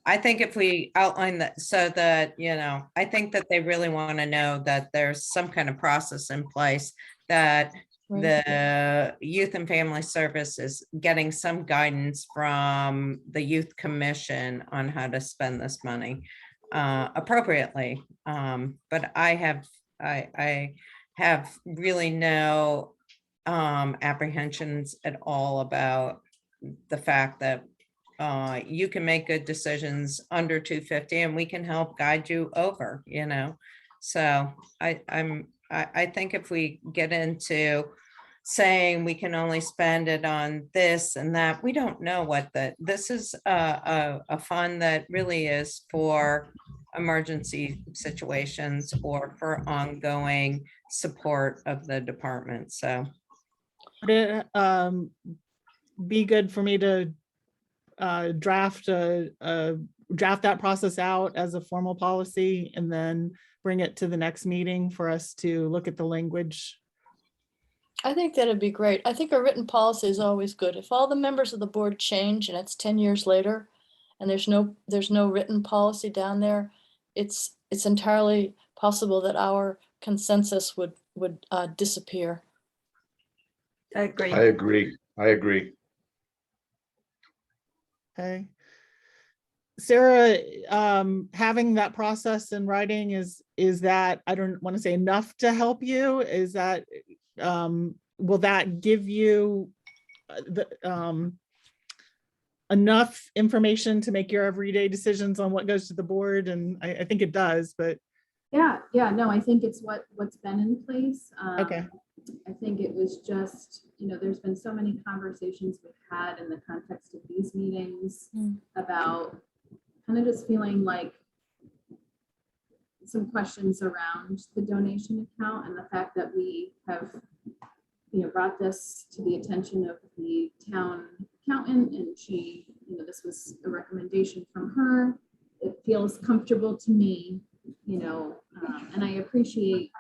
I think if we outline that, so that, you know, I think that they really want to know that there's some kind of process in place, that Right. the Youth and Family Service is getting some guidance from the Youth Commission on how to spend this money appropriately. But I have really no apprehensions at all about the fact that you can make good decisions under 250 and we can help guide you over, you know? So I think if we get into saying we can only spend it on this and that, we don't know what this is a fund that really is for emergency situations or for ongoing support of the department. So would it be good for me to draft that process out as a formal policy and then bring it to the next meeting for us to look at the language? I think that'd be great. I think a written policy is always good. If all the members of the board change and it's 10 years later and there's no written policy down there, it's entirely possible that our consensus would disappear. I agree. I agree. I agree. Okay. Sarah, having that process in writing, is that, I don't want to say enough to help you? Is that, will that give you enough information to make your everyday decisions on what goes to the board? And I think it does, but. Yeah, no, I think it's what's been in place. Okay. I think it was just, you know, there's been so many conversations we've had in the context of these meetings about kind of just feeling like some questions around the donation account and the fact that we have, brought this to the attention of the town accountant, and she, this was a recommendation from her. It feels comfortable to me, and I appreciate,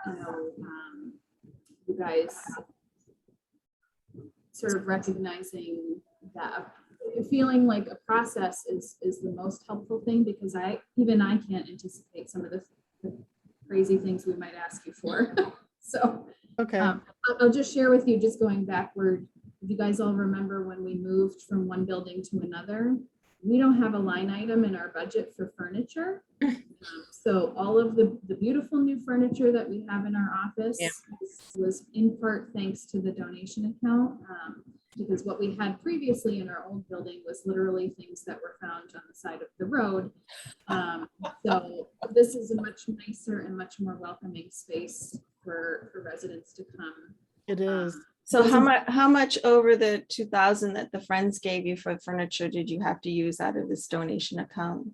you guys sort of recognizing that, feeling like a process is the most helpful thing, because even I can't anticipate some of the crazy things we might ask you for. So Okay. I'll just share with you, just going backward, if you guys all remember when we moved from one building to another, we don't have a line item in our budget for furniture. So all of the beautiful new furniture that we have in our office was in part thanks to the donation account, because what we had previously in our old building was literally things that were found on the side of the road. So this is a much nicer and much more welcoming space for residents to come. It is. So how much over the 2,000 that the friends gave you for furniture did you have to use out of this donation account?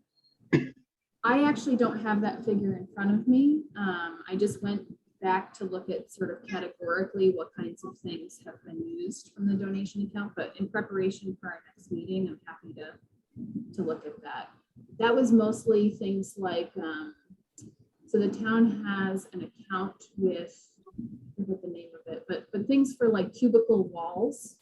I actually don't have that figure in front of me. I just went back to look at sort of categorically what kinds of things have been used from the donation account, but in preparation for our next meeting, I'm happy to look at that. That was mostly things like, so the town has an account with, I forget the name of it, but things for like cubicle walls.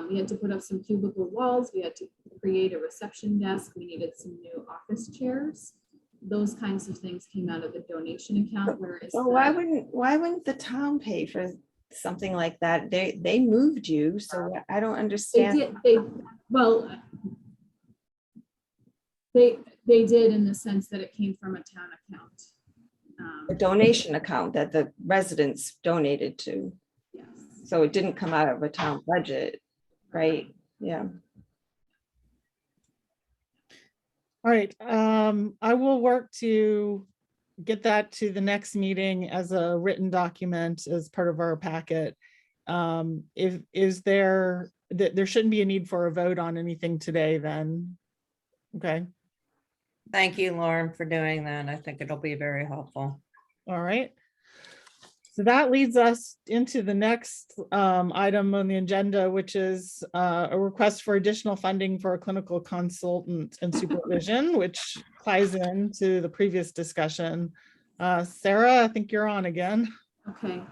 We had to put up some cubicle walls. We had to create a reception desk. We needed some new office chairs. Those kinds of things came out of the donation account. Whereas So why wouldn't the town pay for something like that? They moved you, so I don't understand. They did in the sense that it came from a town account. A donation account that the residents donated to. Yes. So it didn't come out of a town budget, right? Yeah. All right. I will work to get that to the next meeting as a written document as part of our packet. There shouldn't be a need for a vote on anything today then. Okay. Thank you, Lauren, for doing that. I think it'll be very helpful. All right. So that leads us into the next item on the agenda, which is a request for additional funding for a clinical consultant and supervision, which ties into the previous discussion. Sarah, I think you're on again. Okay.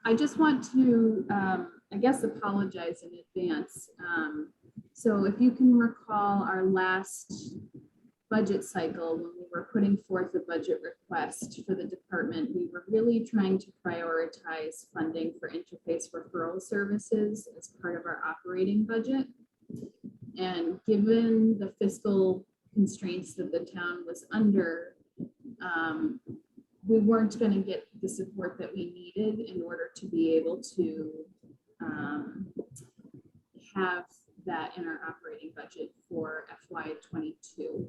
I just want to, I guess, apologize in advance. So if you can recall our last budget cycle, when we were putting forth a budget request for the department, we were really trying to prioritize funding for interface referral services as part of our operating budget. And given the fiscal constraints that the town was under, we weren't going to get the support that we needed in order to be able to have that in our operating budget for FY22.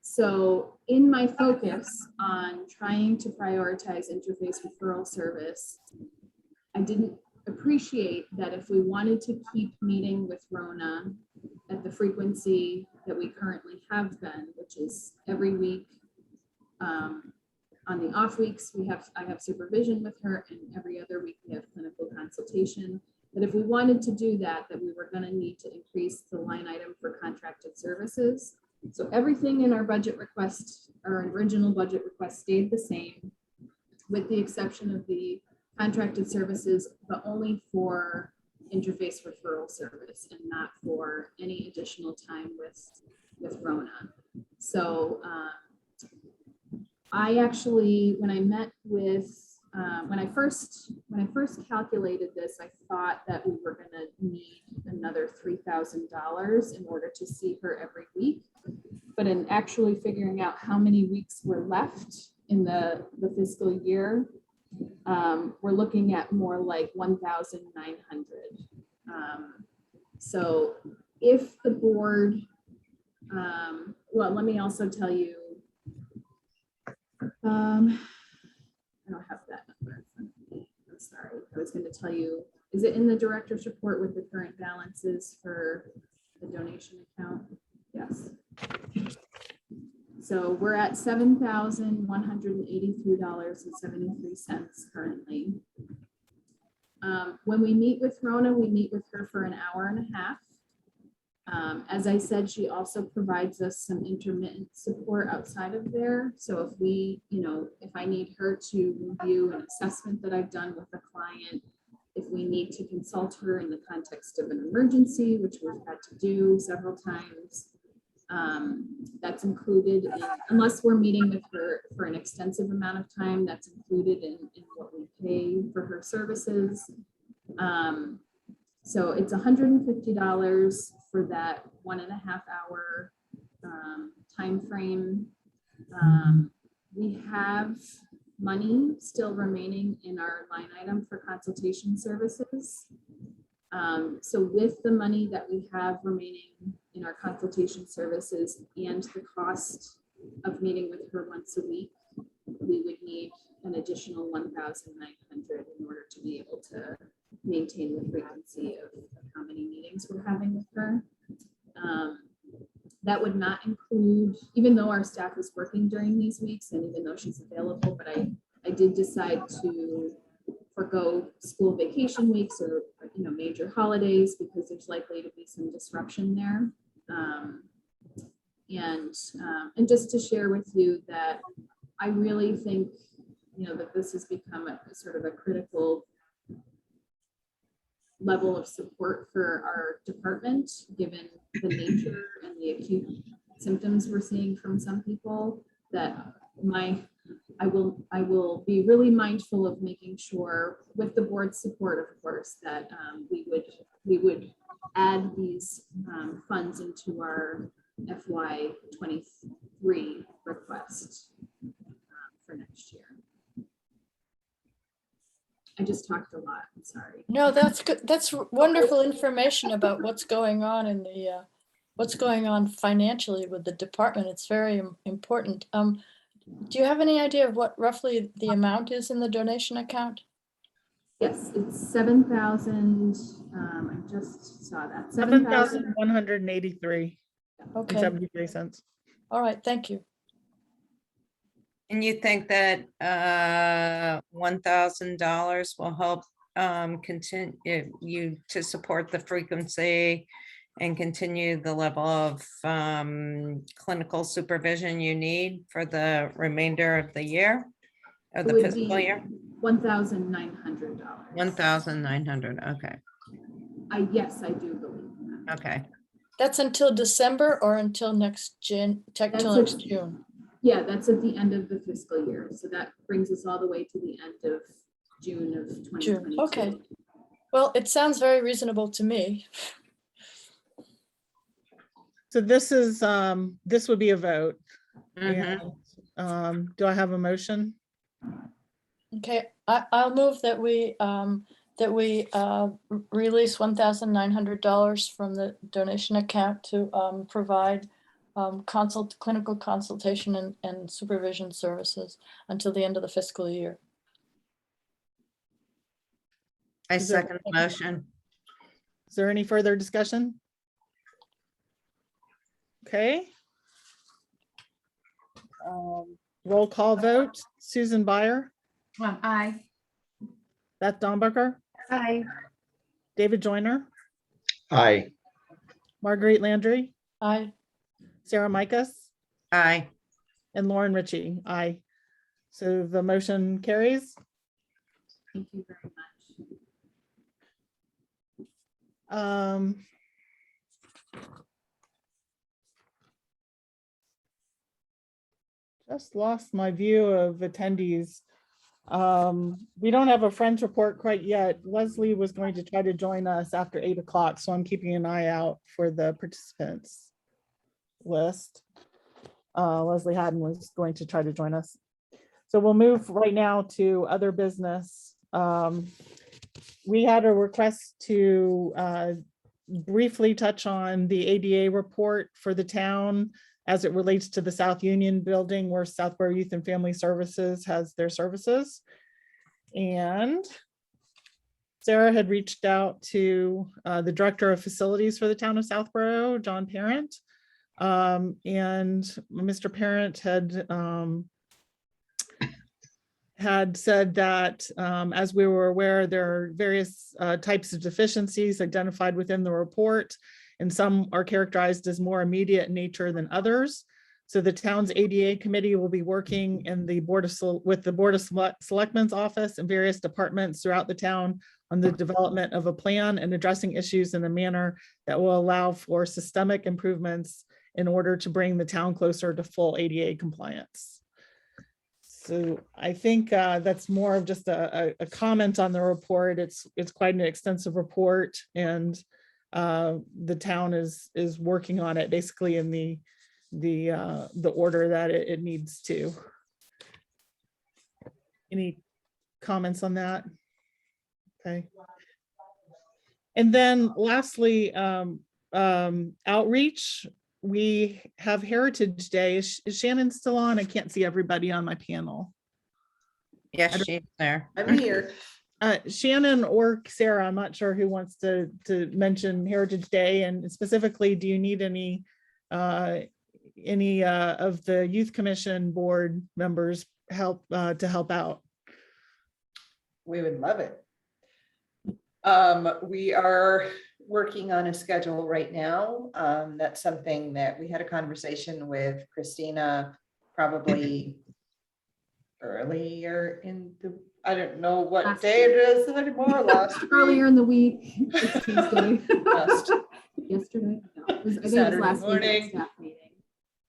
So in my focus on trying to prioritize interface referral service, I didn't appreciate that if we wanted to keep meeting with Rona at the frequency that we currently have been, which is every week, on the off weeks, I have supervision with her, and every other week we have clinical consultation. That if we wanted to do that, we were going to need to increase the line item for contracted services. So everything in our budget request, our original budget request, stayed the same, with the exception of the contracted services, but only for interface referral service and not for any additional time with Rona. So I actually, when I met with, when I first calculated this, I thought that we were going to need another $3,000 in order to see her every week. But in actually figuring out how many weeks were left in the fiscal year, we're looking at more like 1,900. So if the board, well, let me also tell you, I don't have that number in front of me. I'm sorry. I was going to tell you, is it in the director's report with the current balances for the donation account? Yes. So we're at $7,183.73 currently. When we meet with Rona, we meet with her for an hour and a half. As I said, she also provides us some intermittent support outside of there. So if we, if I need her to review an assessment that I've done with a client, if we need to consult her in the context of an emergency, which we've had to do several times, that's included in, unless we're meeting with her for an extensive amount of time, that's included in what we pay for her services. So it's $150 for that 1.5 hour time frame. We have money still remaining in our line item for consultation services. So with the money that we have remaining in our consultation services and the cost of meeting with her once a week, we would need an additional $1,900 in order to be able to maintain the frequency of how many meetings we're having with her. That would not include, even though our staff is working during these weeks and even though she's available, but I did decide to forgo school vacation weeks or major holidays because there's likely to be some disruption there. And just to share with you that I really think that this has become a sort of a critical level of support for our department, given the nature and the acute symptoms we're seeing from some people, that I will be really mindful of making sure, with the board's support, of course, that we would add these funds into our FY23 request for next year. I just talked a lot, I'm sorry. No, that's good. That's wonderful information about what's going on in the, what's going on financially with the department. It's very important. Do you have any idea of what roughly the amount is in the donation account? Yes, it's 7,000. I just saw that. 7,183 and Okay, 73 cents. all right, thank you. And you think that $1,000 will help continue you to support the frequency and continue the level of clinical supervision you need for the remainder of the year, or It the would fiscal be year? $1,900. 1,900, okay, Yes, I do believe that. okay. That's until December or until next June? Yeah, that's at the end of the fiscal year. So that brings us all the way to the end of June of 2022. Okay. Well, it sounds very reasonable to me. So this is, this would be a vote. Mhm. And, do I have a motion? Okay, I'll move that we release $1,900 from the donation account to provide clinical consultation and supervision services until the end of the fiscal year. I Is there- second the motion. Is there any further discussion? Okay. Roll call vote. Susan Byer, Aye. Beth Domberger, Aye. David Joyner, Aye. Marguerite Landry, Aye. Sarah Micas, Aye. and Lauren Ritchie. Aye. So the motion carries. Thank you very much. Just lost my view of attendees. We don't have a friends report quite yet. Leslie was going to try to join us after 8 o'clock, so I'm keeping an eye out for the participants list. Leslie Haddon was going to try to join us. So we'll move right now to other business. We had a request to briefly touch on the ADA report for the town as it relates to the South Union building where Southborough Youth and Family Services has their services. And Sarah had reached out to the Director of Facilities for the town of Southborough, John Parent, And Mr. Parent had said that, as we were aware, there are various types of deficiencies identified within the report, and some are characterized as more immediate in nature than others. So the town's ADA committee will be working in the with the Board of Selectmen's office and various departments throughout the town on the development of a plan and addressing issues in a manner that will allow for systemic improvements in order to bring the town closer to full ADA compliance. So I think that's more of just a comment on the report. It's quite an extensive report, and the town is working on it basically in the order that it needs to. Any comments on that? Okay. And then lastly, outreach. We have Heritage Day. Is Shannon still on? I can't see everybody on my panel. Yes, she's there. I'm here. Shannon or Sarah, I'm not sure who wants to mention Heritage Day, and specifically, do you need any of the Youth Commission board members help to help out? We would love it. We are working on a schedule right now. That's something that we had a conversation with Christina probably earlier in the, I don't know what day it is anymore, last week. Earlier in the week. It's Tuesday. Last Yesterday. No, I think it was Saturday last week at morning. staff meeting.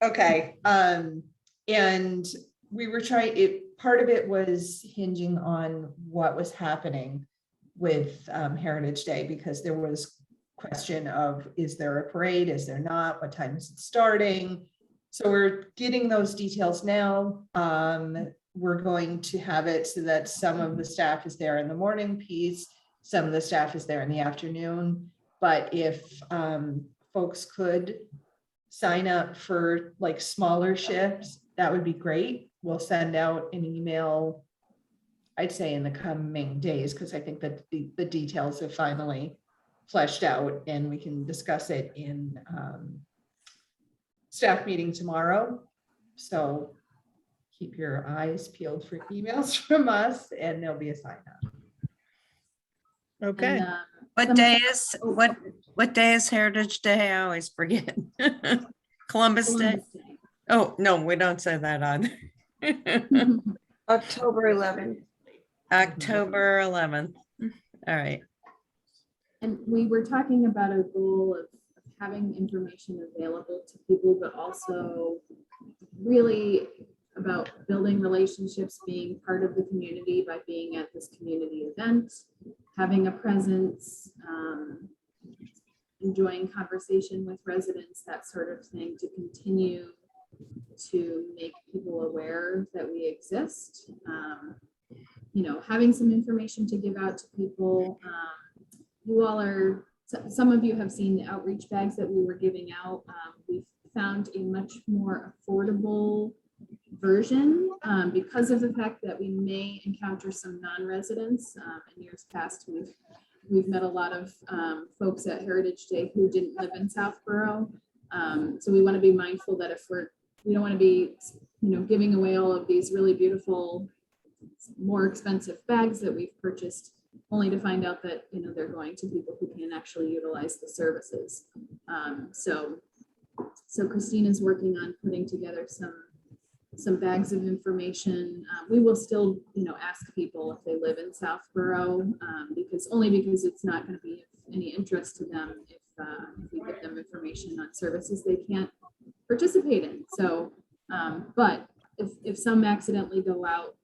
Okay, and we were part of it was hinging on what was happening with Heritage Day, because there was question of, is there a parade, is there not, what time is it starting? So we're getting those details now. We're going to have it so that some of the staff is there in the morning piece, some of the staff is there in the afternoon. But if folks could sign up for like smaller shifts, that would be great. We'll send out an email, I'd say in the coming days, because I think that the details have finally fleshed out, and we can discuss it in staff meeting tomorrow. So keep your eyes peeled for emails from us, and there'll be a sign up. Okay. And, What some- day is, oh, what day is Heritage Day? I always forget. Columbus Day. Columbus Day. Oh, no, we don't say that on. October 11th. October 11th. All right. And we were talking about a goal of having information available to people, but also really about building relationships, being part of the community by being at this community event, having a presence, enjoying conversation with residents, that sort of thing, to continue to make people aware that we exist. You know, having some information to give out to people. You all are, some of you have seen the outreach bags that we were giving out. We've found a much more affordable version because of the fact that we may encounter some non-residents. In years past, we've met a lot of folks at Heritage Day who didn't live in Southborough. So we want to be mindful that if we don't want to be, you know, giving away all of these really beautiful, more expensive bags that we've purchased, only to find out that, you know, they're going to people who can actually utilize the services. So Christina's working on putting together some bags of information. We will still, you know, ask people if they live in Southborough, because it's not going to be of any interest to them if we give them information on services they can't participate in. So, but if some accidentally go out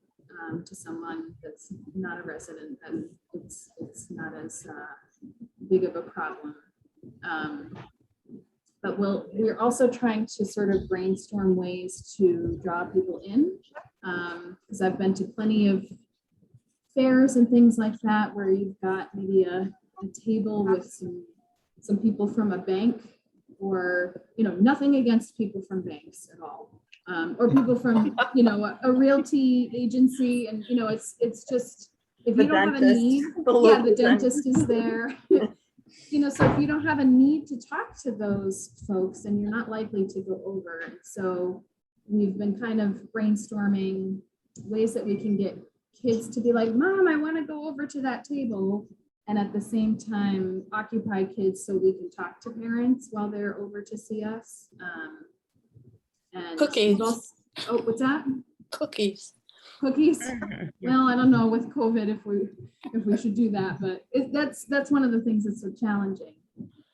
to someone that's not a resident, then it's not as big of a problem. But we're also trying to sort of brainstorm ways to draw people in, because I've been to plenty of fairs and things like that where you've got maybe a table with some people from a bank, or, you know, nothing against people from banks at all. Or people from, you know, a realty agency, and, you know, it's just, if you don't have a need, yeah, the dentist is there. So if you don't have a need to talk to those folks, then you're not likely to go over. And so we've been kind of brainstorming ways that we can get kids to be like, Mom, I want to go over to that table. And at the same time, occupy kids so we can talk to parents while they're over to see us. And Cookies. Oh, what's that? Cookies. Cookies? Well, I don't know with COVID if we should do that, but that's one of the things that's so challenging.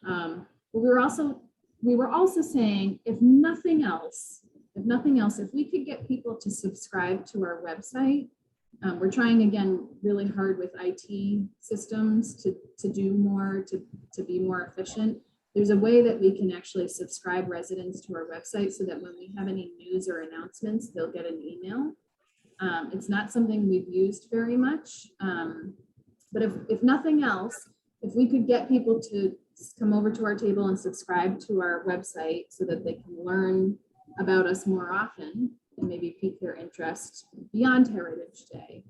But we were also saying, if nothing else, if we could get people to subscribe to our website, we're trying again really hard with IT systems to do more, to be more efficient. There's a way that we can actually subscribe residents to our website so that when we have any news or announcements, they'll get an email. It's not something we've used very much, but if nothing else, if we could get people to come over to our table and subscribe to our website so that they can learn about us more often and maybe pique their interest beyond Heritage Day,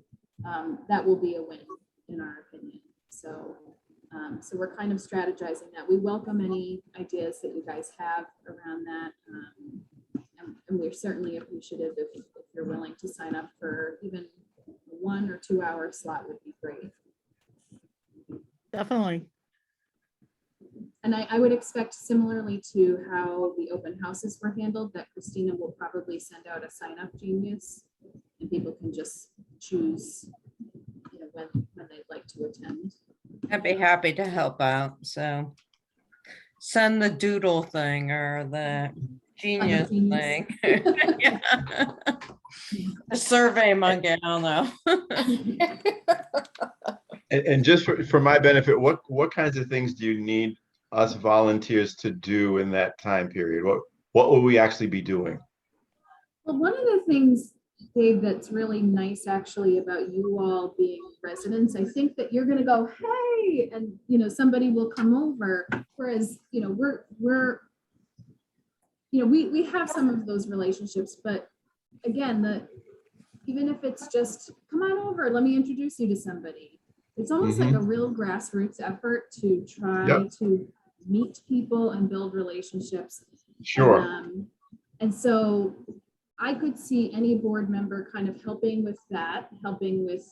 that will be a win in our opinion. So we're kind of strategizing that. We welcome any ideas that you guys have around that. And we're certainly appreciative if you're willing to sign up for even a 1 or 2 hour slot would be great. Definitely. And I would expect similarly to how the open houses were handled, that Christina will probably send out a sign up genius and people can just choose when they'd like to attend. I'd be happy to help out. So send the doodle thing or the genius thing. Yeah. A survey monkey, I don't know. And just for my benefit, what kinds of things do you need us volunteers to do in that time period? What will we actually be doing? Well, one of the things, Dave, that's really nice actually about you all being residents, I think that you're going to go, hey, and somebody will come over. Whereas, we have some of those relationships, but again, even if it's just come on over, let me introduce you to somebody. It's almost like a real grassroots effort to try to meet people and build relationships. Sure. And so I could see any board member kind of helping with that, helping with,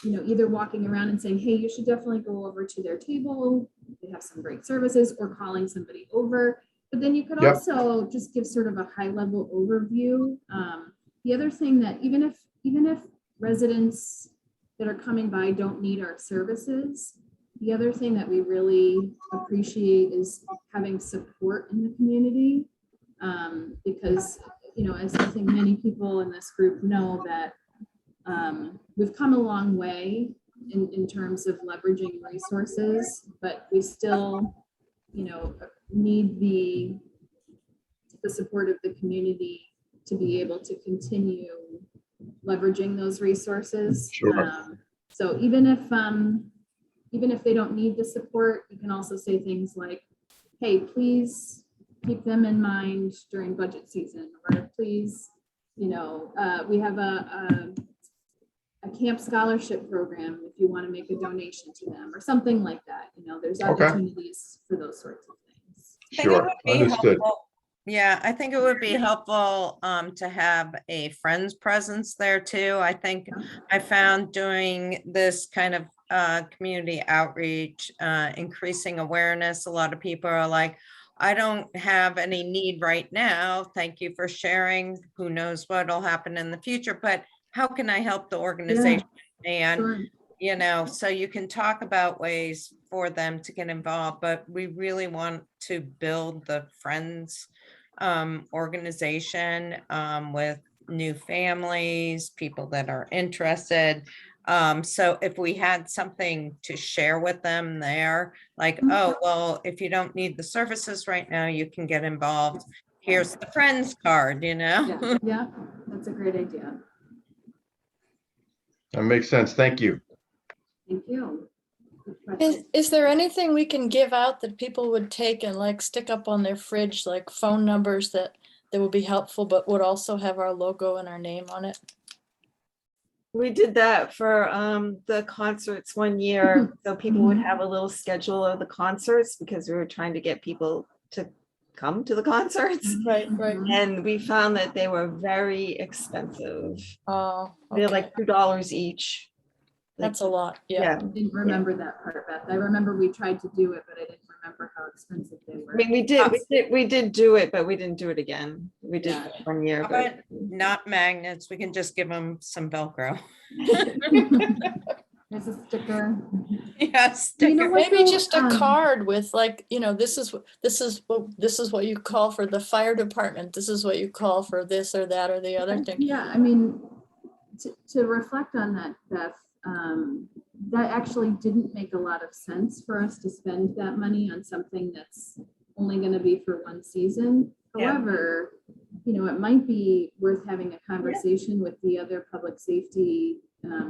either walking around and saying, hey, you should definitely go over to their table. They have some great services, or calling somebody over. But then you could also just give sort of a high level overview. The other thing that even if residents that are coming by don't need our services, the other thing that we really appreciate is having support in the community, because as I think many people in this group know, that we've come a long way in terms of leveraging resources, but we still need the support of the community to be able to continue leveraging those resources. Sure. So even if they don't need the support, you can also say things like, hey, please keep them in mind during budget season, or please, we have a camp scholarship program if you want to make a donation to them, or something like that. There's opportunities for those sorts of things. Sure. Understood. Yeah, I think it would be helpful to have a friends presence there too. I think I found doing this kind of community outreach, increasing awareness. A lot of people are like, I don't have any need right now. Thank you for sharing. Who knows what'll happen in the future, but how can I help the organization? And so you can talk about ways for them to get involved, but we really want to build the friends organization with new families, people that are interested. So if we had something to share with them there, like, oh, well, if you don't need the services right now, you can get involved. Here's the friends card, Yeah, that's a great idea. That makes sense. Thank you. Thank you. Is there anything we can give out that people would take and like stick up on their fridge, like phone numbers that would be helpful, but would also have our logo and our name on it? We did that for the concerts one year, so people would have a little schedule of the concerts because we were trying to get people to come to the concerts. Right, right. And we found that they were very expensive. Oh, They're okay. like $2 each. Like, That's a lot. Yeah. yeah. I didn't remember that part, Beth. I remember we tried to do it, but I didn't remember how expensive they I were. mean, we did do it, but we didn't do it again. We did Yeah. it 1 year, How but about not magnets? We can just give them some Velcro. There's a sticker. Yes. You know what, Maybe though? just a card with like, this is what you call for the fire department. This is what you call for this or that or the other thing. Yeah, I mean, to reflect on that, Beth, that actually didn't make a lot of sense for us to spend that money on something that's only going to be for one season. Yeah. However, it might be worth having a conversation with the other public safety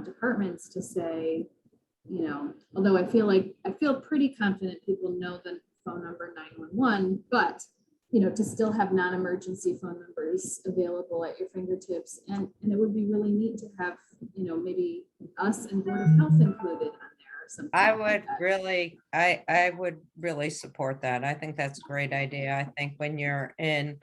departments to say, although I feel pretty confident people know the phone number 911, but to still have non-emergency phone numbers available at your fingertips. And it would be really neat to have, maybe us and Board of Health included on there or something. I like would that. really, I would really support that. I think that's a great idea. I think when you're in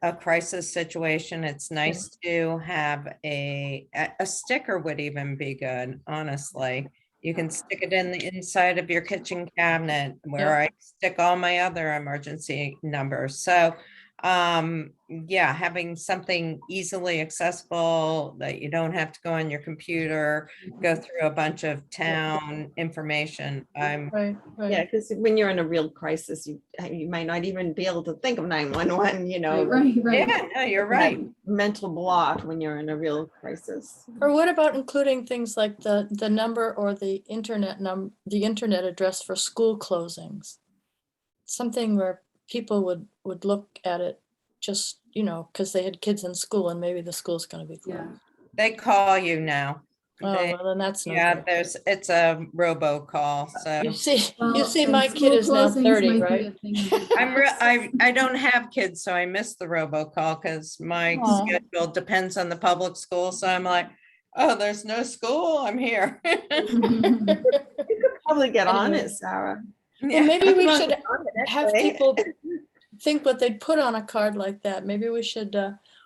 a crisis situation, it's nice to have a sticker would even be good, honestly. You can stick it in the inside of your kitchen cabinet where I stick all my other emergency numbers. So yeah, having something easily accessible that you don't have to go on your computer, go through a bunch of town information. Right, right. yeah, because when you're in a real crisis, you might not even be able to think of 911, Right. Yeah, no, you're right. mental block when you're in a real crisis. Or what about including things like the number or the internet address for school closings? Something where people would look at it just, because they had kids in school and maybe the school's going to be Yeah. closed. They call you now. Oh, They- well, then that's no Yeah, good. it's a robocall, so. You see, Well, and my school kid is now closings 30, might be right? a thing of the I don't have kids, so I miss the robocall because my Aw. schedule depends on the public school. So I'm like, oh, there's no school, I'm here. past. Probably get on Anyway. it, Sarah. Well, maybe we Come on, should get on it, have actually. people think what they'd put on a card like that. Maybe we should,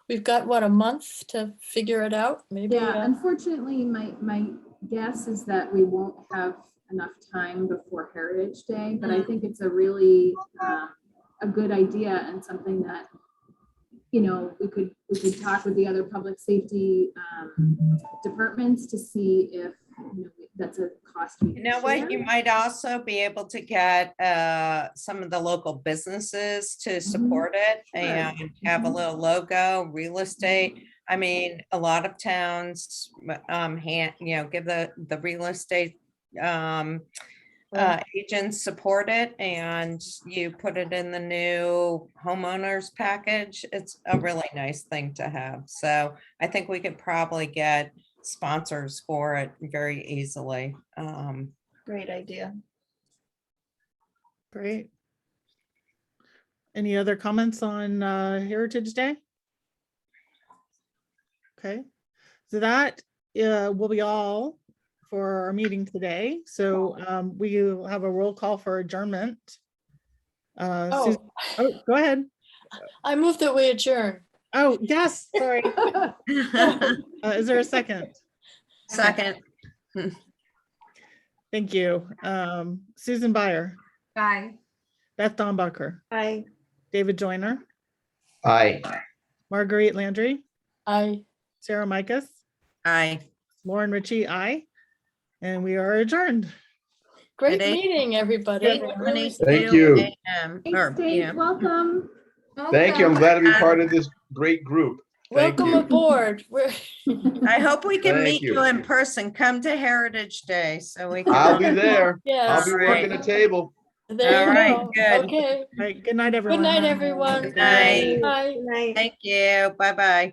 we've got, a month to figure it out? Maybe. Yeah, unfortunately, my guess is that we won't have enough time before Heritage Day, but I think it's a really a good idea and something that we could talk with the other public safety departments to see if that's a cost. You know what, you might also be able to get some of the local businesses to support it and have a little logo, real estate. I mean, a lot of towns give the real estate agents support it, and you put it in the new homeowners package. It's a really nice thing to have. So I think we could probably get sponsors for it very easily. Great idea. Great. Any other comments on Heritage Day? Okay, so that will be all for our meeting today. So we will have a roll call for adjournment. Susan- oh, go ahead. I move that we adjourn. Oh, yes, sorry. Is there a second? Second. Thank you. Susan Byer, Bye. Beth Dombacher, Hi. David Joyner, Aye. Marguerite Landry, Sarah Micas, Aye. Lauren Ritchie, aye. And we are adjourned. Great At eight- meeting, everybody. Really- Thank you. Thanks, Dave. Welcome. Thank you. I'm glad to be part of this great group. Thank Welcome you. aboard. I hope we can Thank meet you you. in person. Come to Heritage Day so we can. I'll be there. I'll Yes, be All working right. the table. there All you right, go. good. Okay. All right, good night, everyone. Good night, everyone. Good night. Bye. Good night. Thank you. Bye-bye.